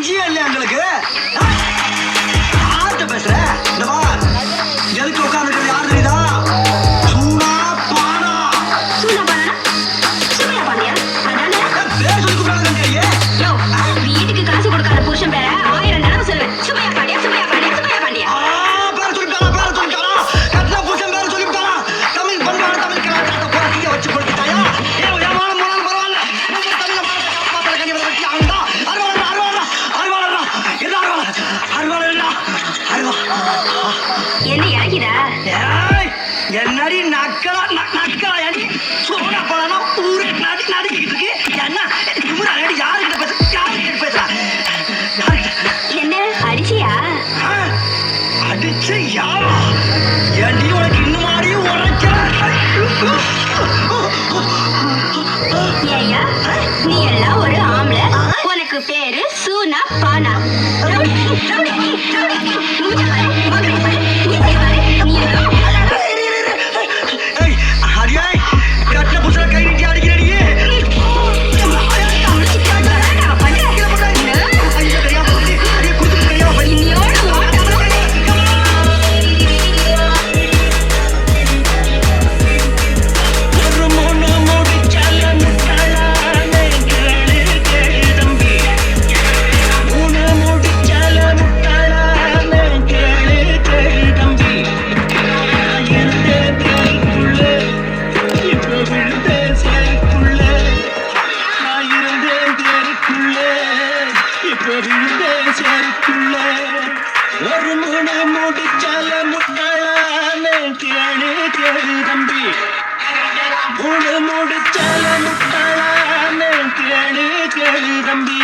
கஞ்சியே இல்லையா எங்களுக்கு? யார்கிட்ட பேசுற? இந்த பார், எதுக்கு உட்கார்ந்து யார் தெரியுதா? சூனா பானா. சூனா பானா? சுமையா பாண்டியா? அதானே? பேர் சொல்லி கூப்பிடாதே. வீட்டுக்கு காசு கொடுக்காத புருஷன் பேர 1000 தடவை சொல்லுவேன். சுமையா பாண்டியா, சுமையா பாண்டியா, சுமையா பாண்டியா. பேர் சொல்லிட்டானா? கட்டின புருஷன் பேர் சொல்லிவிட்டானா? தமிழ் பண்பாடு தமிழ் கலாச்சாரத்தை போராட்டிய வச்சு கொடுத்துட்டாயா? ஏமானம் போனாலும் பரவாயில்ல. தமிழ மானத்தை காப்பாற்ற கண்டிப்பா வெற்றி ஆகுதா? என்ன இறக்கிதா? என்னடி நக்கலா அடி சோனா பழனா ஊரே நடுக்கிட்டு இருக்கு. என்ன யாருக்கிட்ட பேசுறா? என்ன அடிச்சியா? அடிச்சு யாரா? ஏண்டி உனக்கு இன்னும் மாறி உரைக்கல? ஏய்யா, நீ எல்லாம் ஒரு ஆம்பளை. உனக்கு பேரு சூனா பானா. கட்டின புதுசா கை நீட்டி அடிக்கிறடி. ஒரு மூணு முடிச்சால முட்டாளான கேளு தம்பி. மூணு முடிச்சால முட்டாளான கேளு தம்பி.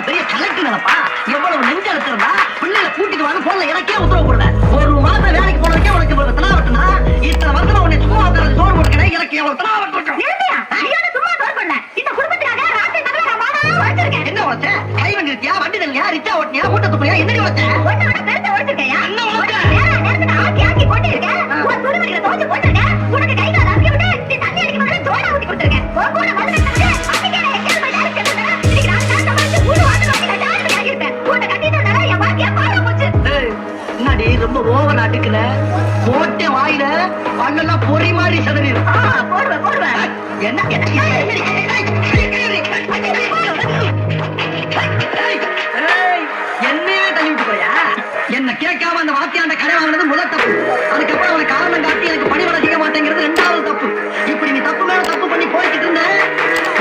பெரிய கலெக்டர் நினைப்பா. எவ்வளவு நெஞ்ச எடுத்திருந்தா பிள்ளைகளை கூட்டிட்டு வந்து போன்ல எனக்கே உத்தரவு போடுவேன். ஒரு மாசம் வேலைக்கு போனதுக்கே உனக்கு இவ்வளவு தலாவட்டுனா, இத்தனை வருஷமா உன்னை சும்மா உட்கார்ந்து சோறு போட்டுக்கிறேன். எனக்கு எவ்வளவு தலாவட்டு இருக்கும். சும்மா சோறு பண்ண இந்த குடும்பத்துக்காக ராத்திரி பகல நான் மாமா உழைச்சிருக்கேன். என்ன உழைச்ச? கை வண்டிருக்கியா? வண்டி தள்ளியா? ரிச்சா ஓட்டியா? மூட்டை துப்புறியா? என்னடி உழைச்ச? ஒண்ணு விட பெருசா உழைச்சிருக்கையா? என்ன உழைச்ச? நேரத்துக்கு ஆக்கி போட்டிருக்கேன். உன் துணிமணிகளை துவைச்சு போட்டிருக்கேன். உனக்கு கை கால் ஆக்கி விட்டு நீ தண்ணி அடிக்க முதல்ல சோடா ஊத்தி கொடுத்துருக்கேன். கூட வந்து ரொம்ப ஓவர் அடிக்கல. போட்டே வாயில பல்லெல்லாம் பொறி மாதிரி சதறிடும். போடுவேன். என்ன என்னையே தள்ளி விட்டு போயா? என்ன கேட்காம அந்த வாத்தியாண்ட கடை வாங்கினது முதல் தப்பு. அதுக்கப்புறம் அவனை காரணம் காட்டி எனக்கு பணிவடை செய்ய மாட்டேங்கிறது 2வது தப்பு. இப்படி நீ தப்பு மேல தப்பு பண்ணி போய்கிட்டு இருந்த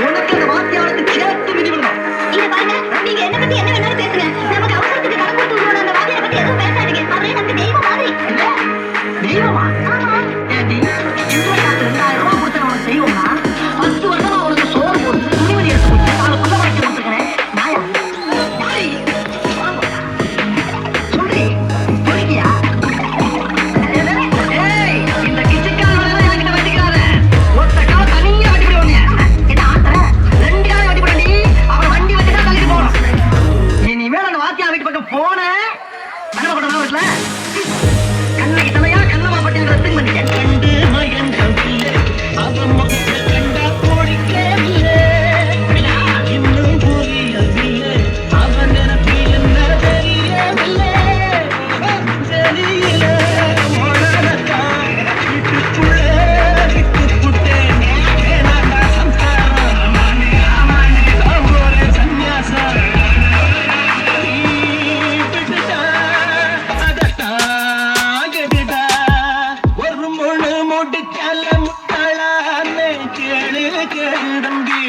உனக்கு அந்த வாத்தியானுக்கு சேர்த்து விதி விடணும். இங்க பாருங்க, நீங்க என்ன பத்தி என்ன வேணாலும் பேசுங்க. நமக்கு அவசரத்துக்கு கடன் கொடுத்து விடுவோம். அந்த வாத்தியாரை பத்தி எதுவும் பேசாதீங்க. அவரே நமக்கு தெய்வம் மாதிரி. தெய்வமா? ஏண்டி 20,000 ரூபாய் கொடுத்த உனக்கு தெய்வம்னா 10 வருஷமா உனக்கு சோறு போட்டு துணிமணி எடுத்து கொடுத்து அதை புள்ள வரைக்கும் கொடுத்துருக்கேன். நாயா சொல்றி சொல்லிக்கியா? இந்த கிச்சக்கால் வேலை என்கிட்ட வச்சுக்கிறாரு. ஒத்த கால தனியா வட்டி போடுவாங்க. என்ன ஆத்திர 2 காலம் வட்டி போடி. அவன் வண்டி வச்சுதான் தள்ளிட்டு போகணும். இனிமேல் அந்த வாத்தியா வீட்டு பக்கம் போன என்ன பண்ண வீட்டுல கண்ணைக்கு தலையா கண்ணமா பட்டி ரத்துக்கு பண்ணிட்டேன். கண்டு மயங்கவில்லை அவன் முகத்தை கண்டா போடிக்கவில்லை. இன்னும் புரியவில்லை அவன் நினைப்பு என்ன தெரியவில்லை. தெரியல மொழத்தான் வீட்டுக்குள்ள விட்டு புட்டேன். ஏனாண்டா சம்சாரம் ஒரு சன்னியாசம் ஒரு முழு முடிச்சால முட்டாளான கேளு தம்பி.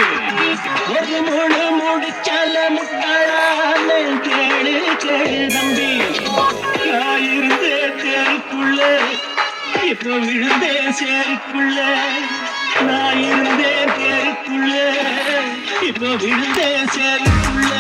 நான் இருந்தேன் தேருக்குள்ள இப்ப விழுந்தேன் சேருக்குள்ள. நான் இருந்தேன் தேருக்குள்ள இப்ப விழுந்தேன் சேருக்குள்ள.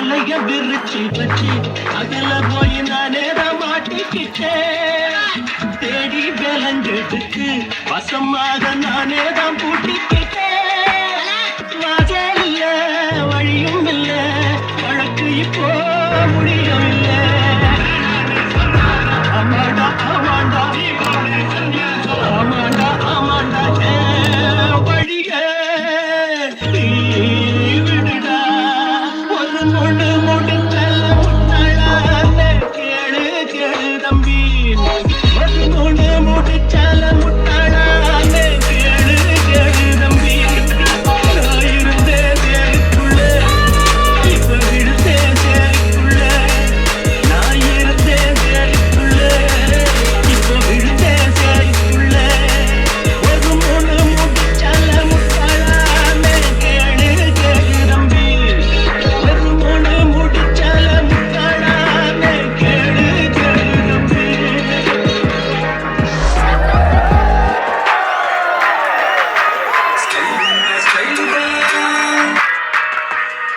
வலைய விரிச்சு வச்சு அதுல போய் நானே தான் மாட்டிக்கிட்டேன் தேடி விலங்கெடுத்து வசமாக நானே தான் பூட்டிக்கிட்டேன்